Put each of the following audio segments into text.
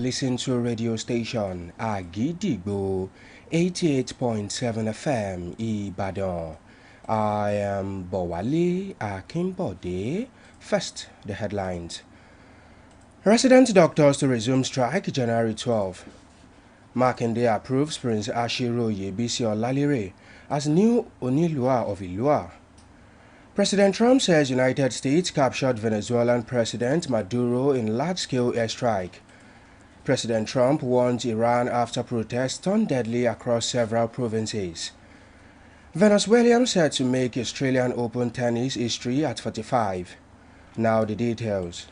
Listen to radio station Agidigbo 88.7 FM Ibadan. I am Bowale Akinbode. First, the headlines. Resident doctors to resume strike January 12. Makinde approves Prince Ashiru Bisi Olalire as new Onilua of Ilua. President Trump says United States captured Venezuelan President Maduro in large-scale airstrike. President Trump warns Iran after protests turned deadly across several provinces. Venus Williams said to make Australian Open tennis history at 45. Now the details.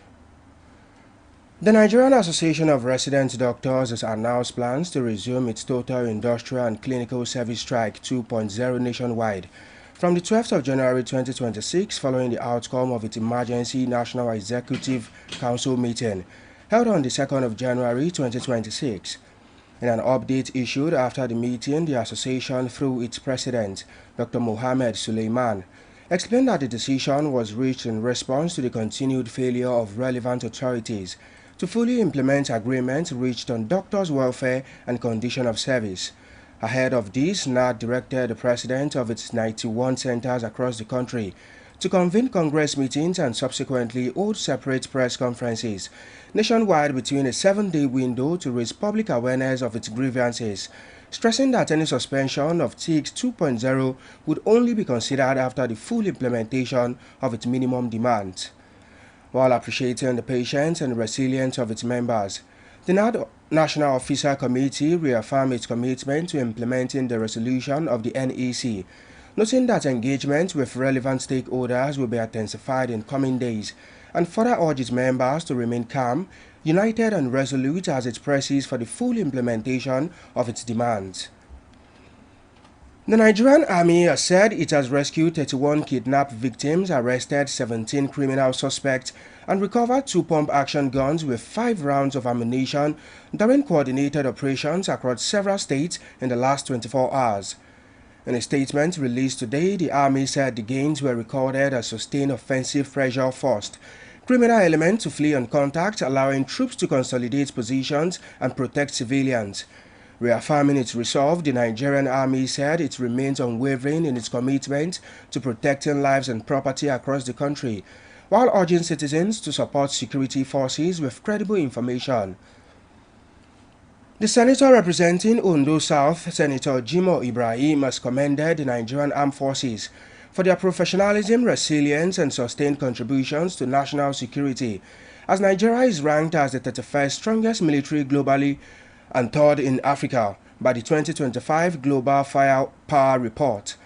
The Nigerian Association of Resident Doctors has announced plans to resume its total industrial and clinical service strike 2.0 nationwide from the 12th of January 2026 following the outcome of its emergency National Executive Council meeting held on the 2nd of January 2026. In an update issued after the meeting, the association, through its president, Dr. Mohammed Suleiman, explained that the decision was reached in response to the continued failure of relevant authorities to fully implement agreements reached on doctors' welfare and condition of service. Ahead of this, NAD directed the president of its 91 centers across the country to convene Congress meetings and subsequently hold separate press conferences nationwide between a 7-day window to raise public awareness of its grievances, stressing that any suspension of TIGS 2.0 would only be considered after the full implementation of its minimum demands. While appreciating the patience and resilience of its members, the NAD National Officer Committee reaffirmed its commitment to implementing the resolution of the NEC, noting that engagement with relevant stakeholders will be intensified in coming days, and further urges members to remain calm, united and resolute as it presses for the full implementation of its demands. The Nigerian Army has said it has rescued 31 kidnapped victims, arrested 17 criminal suspects, and recovered 2 pump-action guns with 5 rounds of ammunition during coordinated operations across several states in the last 24 hours. In a statement released today, the Army said the gains were recorded as sustained offensive pressure forced criminal elements to flee on contact, allowing troops to consolidate positions and protect civilians. Reaffirming its resolve, the Nigerian Army said it remains unwavering in its commitment to protecting lives and property across the country, while urging citizens to support security forces with credible information. The senator representing Ondo South, Senator Jimoh Ibrahim, has commended the Nigerian Armed Forces for their professionalism, resilience, and sustained contributions to national security, as Nigeria is ranked as the 31st strongest military globally and 3rd in Africa by the 2025 Global Firepower Report.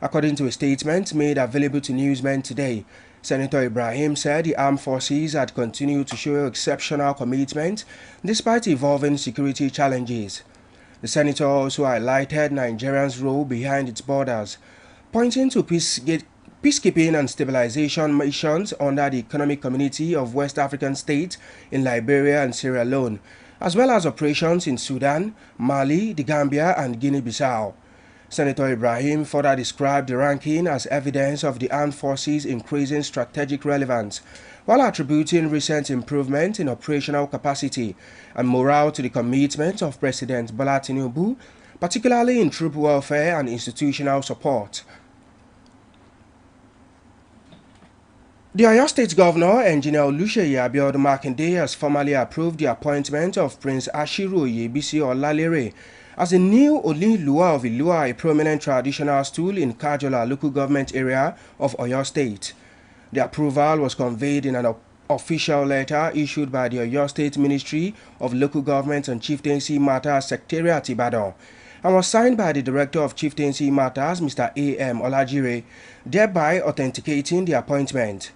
According to a statement made available to newsmen today, Senator Ibrahim said the armed forces had continued to show exceptional commitment despite evolving security challenges. The senator also highlighted Nigeria's role behind its borders, pointing to peacekeeping and stabilization missions under the Economic Community of West African States in Liberia and Sierra Leone, as well as operations in Sudan, Mali, the Gambia, and Guinea-Bissau. Senator Ibrahim further described the ranking as evidence of the armed forces' increasing strategic relevance, while attributing recent improvement in operational capacity and morale to the commitment of President Bola Tinubu, particularly in troop welfare and institutional support. The Oyo State Governor, Engineer Oluseyi Abiodun Makinde, has formally approved the appointment of Prince Ashiru Bisi Olalire as the new Onilua of Ilua, a prominent traditional stool in Kajola local government area of Oyo State. The approval was conveyed in an official letter issued by the Oyo State Ministry of Local Government and Chieftaincy Matters Secretariat Ibadan, and was signed by the Director of Chieftaincy Matters, Mr. A.M. Olajire, thereby authenticating the appointment.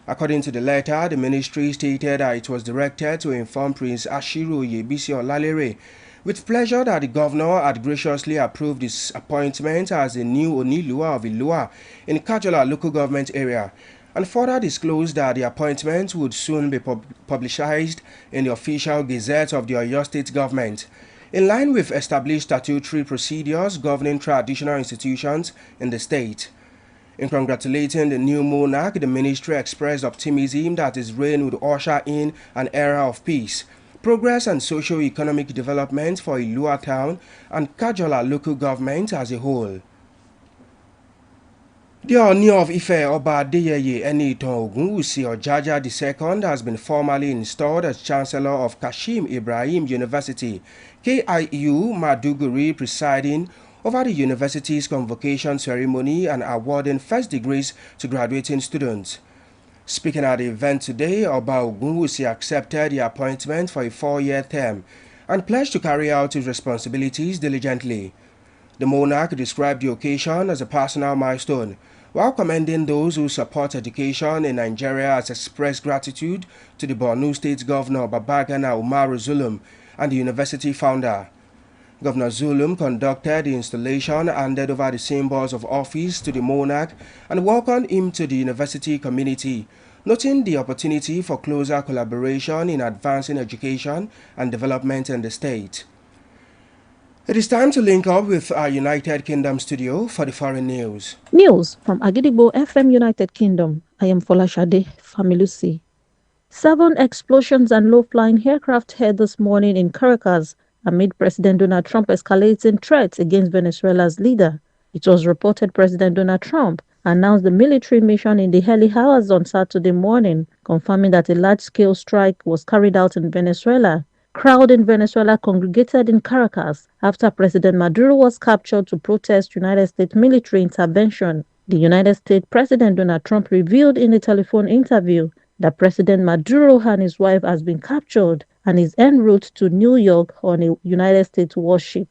According to the letter, the ministry stated that it was directed to inform Prince Ashiru Bisi Olalire with pleasure that the governor had graciously approved his appointment as the new Onilua of Ilua in Kajola local government area, and further disclosed that the appointment would soon be publicized in the official gazette of the Oyo State government, in line with established statutory procedures governing traditional institutions in the state. In congratulating the new monarch, the ministry expressed optimism that his reign would usher in an era of peace, progress and socio-economic development for Ilua town and Kajola local government as a whole. The Ooni of Ife Oba Adeyeye Enitan Ogunwusi Ojaja II has been formally installed as Chancellor of Kashim Ibrahim University, KIU Maduguri, presiding over the university's convocation ceremony and awarding first degrees to graduating students. Speaking at the event today, Oba Ogunwusi accepted the appointment for a 4-year term and pledged to carry out his responsibilities diligently. The monarch described the occasion as a personal milestone, while commending those who support education in Nigeria, as expressed gratitude to the Borno State Governor Babagana Umaru Zulum and the university founder. Governor Zulum conducted the installation, handed over the symbols of office to the monarch, and welcomed him to the university community, noting the opportunity for closer collaboration in advancing education and development in the state. It is time to link up with our United Kingdom studio for the foreign news. News from Agidigbo FM United Kingdom. I am Folashade Familusi. 7 explosions and low-flying aircraft hit this morning in Caracas amid President Donald Trump escalating threats against Venezuela's leader. It was reported President Donald Trump announced the military mission in the early hours on Saturday morning, confirming that a large-scale strike was carried out in Venezuela. Crowd in Venezuela congregated in Caracas after President Maduro was captured to protest United States military intervention. The United States President Donald Trump revealed in a telephone interview that President Maduro and his wife has been captured and is en route to New York on a United States warship.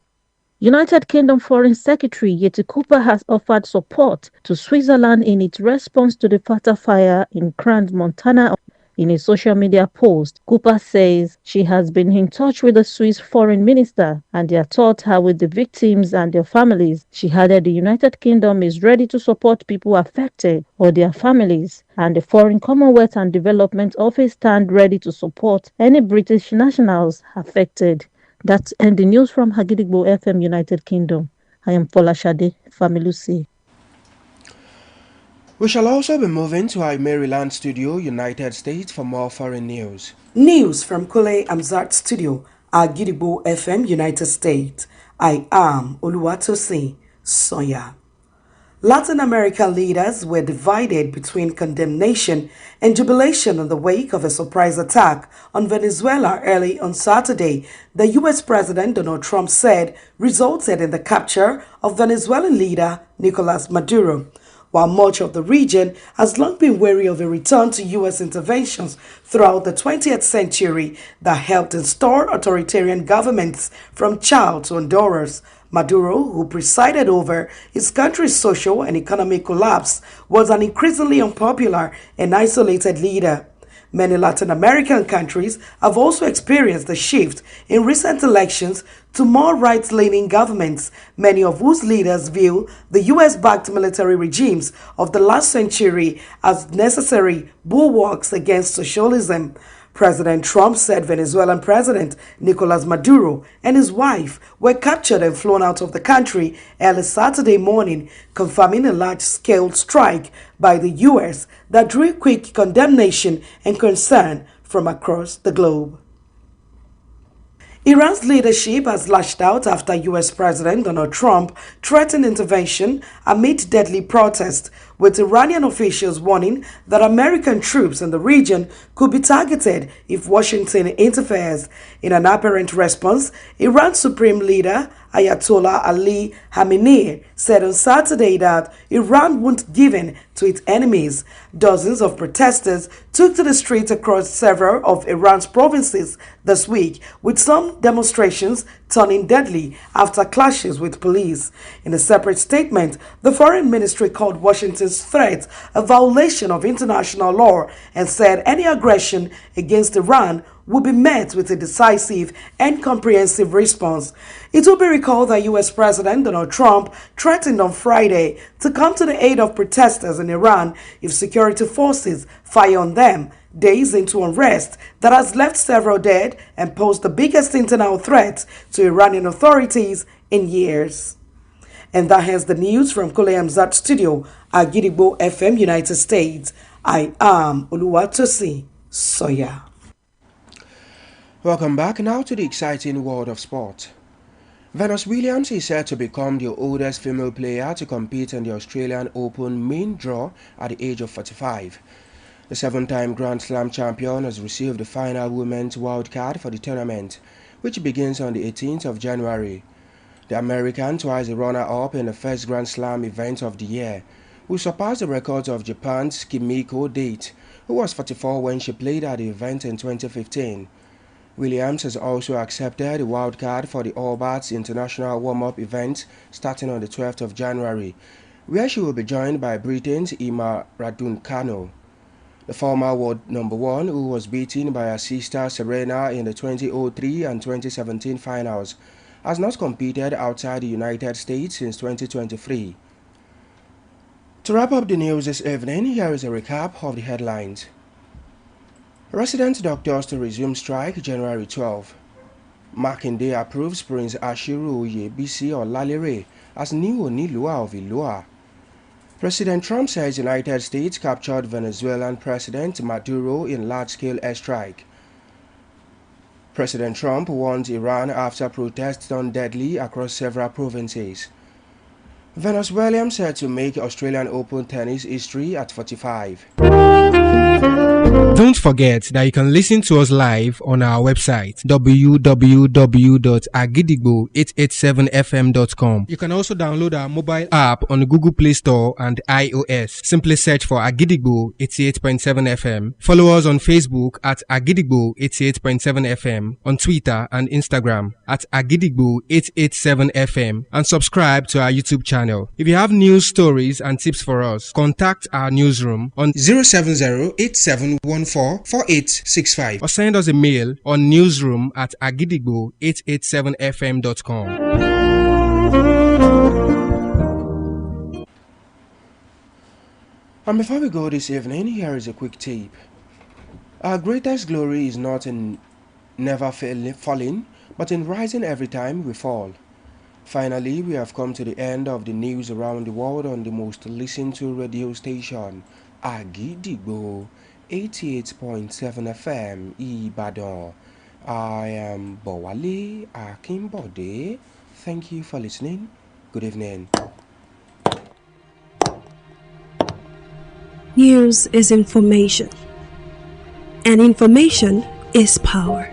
United Kingdom Foreign Secretary Yeti Cooper has offered support to Switzerland in its response to the fatal fire in Crans, Montana. In a social media post, Cooper says she has been in touch with the Swiss foreign minister and their thoughts are with the victims and their families. She added the United Kingdom is ready to support people affected or their families, and the Foreign Commonwealth and Development Office stand ready to support any British nationals affected. That's the news from Agidigbo FM United Kingdom. I am Folashade Familusi. We shall also be moving to our Maryland studio, United States, for more foreign news. News from Kule Amzat Studio, Agidigbo FM, United States. I am Oluwatosin Soya. Latin American leaders were divided between condemnation and jubilation in the wake of a surprise attack on Venezuela early on Saturday, the U.S. President Donald Trump said resulted in the capture of Venezuelan leader Nicolas Maduro. While much of the region has long been wary of a return to U.S. interventions throughout the 20th century that helped install authoritarian governments from Chile to Honduras, Maduro, who presided over his country's social and economic collapse, was an increasingly unpopular and isolated leader. Many Latin American countries have also experienced a shift in recent elections to more right-leaning governments, many of whose leaders view the US-backed military regimes of the last century as necessary bulwarks against socialism. President Trump said Venezuelan President Nicolas Maduro and his wife were captured and flown out of the country early Saturday morning, confirming a large-scale strike by the U.S. that drew quick condemnation and concern from across the globe. Iran's leadership has lashed out after U.S. President Donald Trump threatened intervention amid deadly protests, with Iranian officials warning that American troops in the region could be targeted if Washington interferes. In an apparent response, Iran's supreme leader Ayatollah Ali Khamenei said on Saturday that Iran won't give in to its enemies. Dozens of protesters took to the streets across several of Iran's provinces this week, with some demonstrations turning deadly after clashes with police. In a separate statement, the Foreign Ministry called Washington's threat a violation of international law and said any aggression against Iran will be met with a decisive and comprehensive response. It will be recalled that U.S. President Donald Trump threatened on Friday to come to the aid of protesters in Iran if security forces fire on them, days into unrest that has left several dead and posed the biggest internal threat to Iranian authorities in years. And that has the news from Kule Amzat Studio, Agidigbo FM, United States. I am Oluwatosin Soya. Welcome back now to the exciting world of sport. Venus Williams is said to become the oldest female player to compete in the Australian Open main draw at the age of 45. The 7-time Grand Slam champion has received the final women's wildcard for the tournament, which begins on the 18th of January. The American, twice a runner-up in the first Grand Slam event of the year, will surpass the records of Japan's Kimiko Date, who was 44 when she played at the event in 2015. Williams has also accepted the wildcard for the All Bats International Warm-Up event starting on the 12th of January, where she will be joined by Britain's Akano. The former world number 1, who was beaten by her sister Serena in the 2003 and 2017 finals, has not competed outside the United States since 2023. To wrap up the news this evening, here is a recap of the headlines. Resident doctors to resume strike January 12. Makinde approves Prince Ashiru Oyebisi Olalere as new Onilua of Ilua. President Trump says United States captured Venezuelan President Maduro in large-scale airstrike. President Trump warns Iran after protests turned deadly across several provinces. Venus Williams said to make Australian Open tennis history at 45. Don't forget that you can listen to us live on our website www.agidigbo887fm.com. You can also download our mobile app on the Google Play Store and iOS. Simply search for Agidigbo 88.7 FM. Follow us on Facebook at Agidigbo 88.7 FM, on Twitter and Instagram at Agidigbo 887 FM, and subscribe to our YouTube channel. If you have news stories and tips for us, contact our newsroom on 070-8714-4865 or send us a mail on newsroom@agidigbo887fm.com. And before we go this evening, here is a quick tip. Our greatest glory is not in never falling, but in rising every time we fall. Finally, we have come to the end of the news around the world on the most listened to radio station, Agidigbo 88.7 FM, Ibadan. I am Bowale Akimbode. Thank you for listening. Good evening. News is information, and information is power.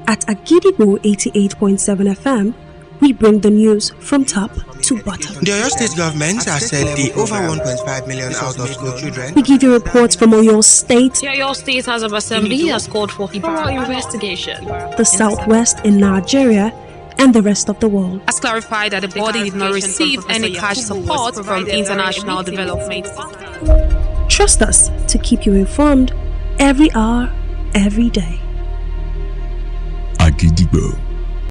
At Agidigbo 88.7 FM, we bring the news from top to bottom. The Oyo State government has said the over 1.5 million out-of-school children. We give you reports from Oyo State. The Oyo State House of Assembly has called for thorough investigation. The Southwest in Nigeria and the rest of the world. Has clarified that the body did not receive any cash support from international development. Trust us to keep you informed every hour, every day. Agidigbo